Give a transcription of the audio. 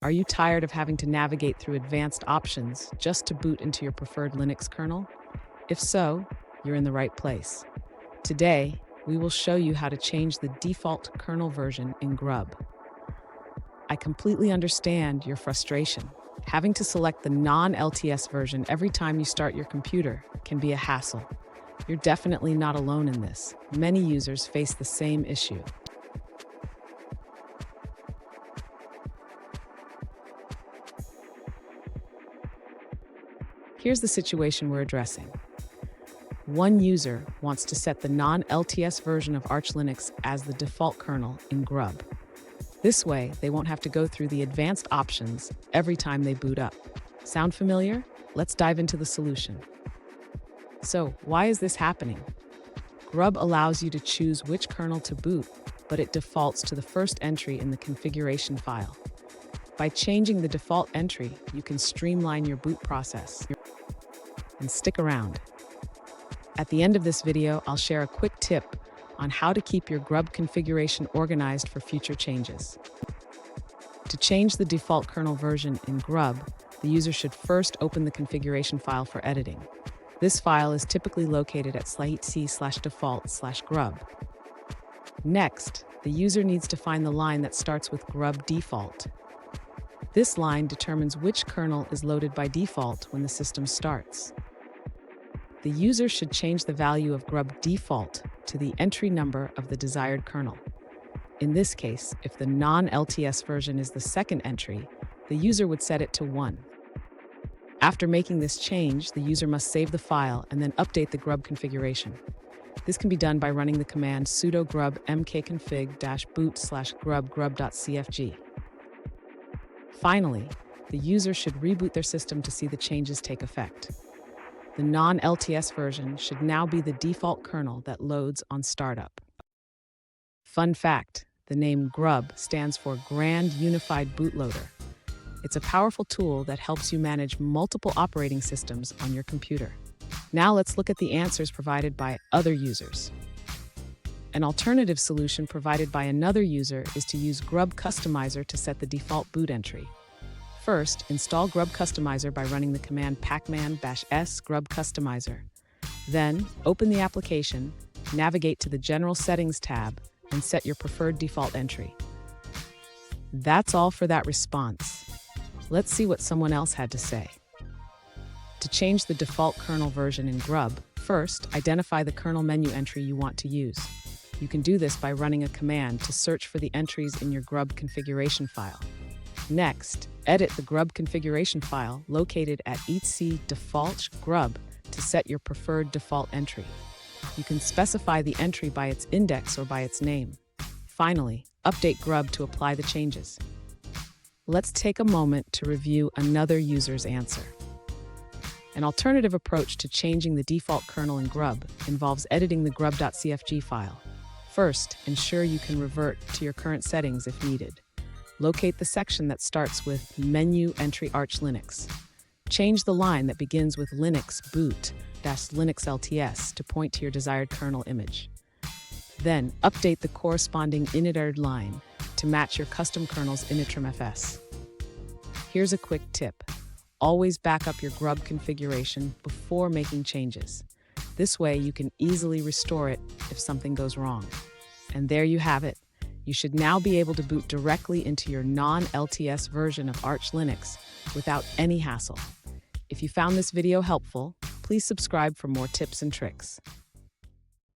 Are you tired of having to navigate through advanced options just to boot into your preferred Linux kernel? If so, you're in the right place. Today, we will show you how to change the default kernel version in GRUB. I completely understand your frustration. Having to select the non-LTS version every time you start your computer can be a hassle. You're definitely not alone in this. Many users face the same issue. Here's the situation we're addressing. One user wants to set the non-LTS version of Arch Linux as the default kernel in GRUB. This way, they won't have to go through the advanced options every time they boot up. Sound familiar? Let's dive into the solution. So, why is this happening? GRUB allows you to choose which kernel to boot, but it defaults to the first entry in the configuration file. By changing the default entry, you can streamline your boot process. And stick around. At the end of this video, I'll share a quick tip on how to keep your GRUB configuration organized for future changes. To change the default kernel version in GRUB, the user should first open the configuration file for editing. This file is typically located at /c/default/grub. Next, the user needs to find the line that starts with GRUB default. This line determines which kernel is loaded by default when the system starts. The user should change the value of GRUB default to the entry number of the desired kernel. In this case, if the non-LTS version is the second entry, the user would set it to 1. After making this change, the user must save the file and then update the GRUB configuration. This can be done by running the command sudo grub mkconfig-boot/grub grub.cfg. Finally, the user should reboot their system to see the changes take effect. The non-LTS version should now be the default kernel that loads on startup. Fun fact, the name GRUB stands for Grand Unified Bootloader. It's a powerful tool that helps you manage multiple operating systems on your computer. Now let's look at the answers provided by other users. An alternative solution provided by another user is to use GRUB Customizer to set the default boot entry. First, install GRUB Customizer by running the command pacman-s grub customizer. Then, open the application, navigate to the General Settings tab, and set your preferred default entry. That's all for that response. Let's see what someone else had to say. To change the default kernel version in GRUB, first, identify the kernel menu entry you want to use. You can do this by running a command to search for the entries in your GRUB configuration file. Next, edit the GRUB configuration file located at etc/default/grub to set your preferred default entry. You can specify the entry by its index or by its name. Finally, update GRUB to apply the changes. Let's take a moment to review another user's answer. An alternative approach to changing the default kernel in GRUB involves editing the grub.cfg file. First, ensure you can revert to your current settings if needed. Locate the section that starts with Menu Entry Arch Linux. Change the line that begins with Linux boot-Linux LTS to point to your desired kernel image. Then, update the corresponding initerd line to match your custom kernel's initramfs. Here's a quick tip. Always back up your GRUB configuration before making changes. This way, you can easily restore it if something goes wrong. And there you have it. You should now be able to boot directly into your non-LTS version of Arch Linux without any hassle. If you found this video helpful, please subscribe for more tips and tricks.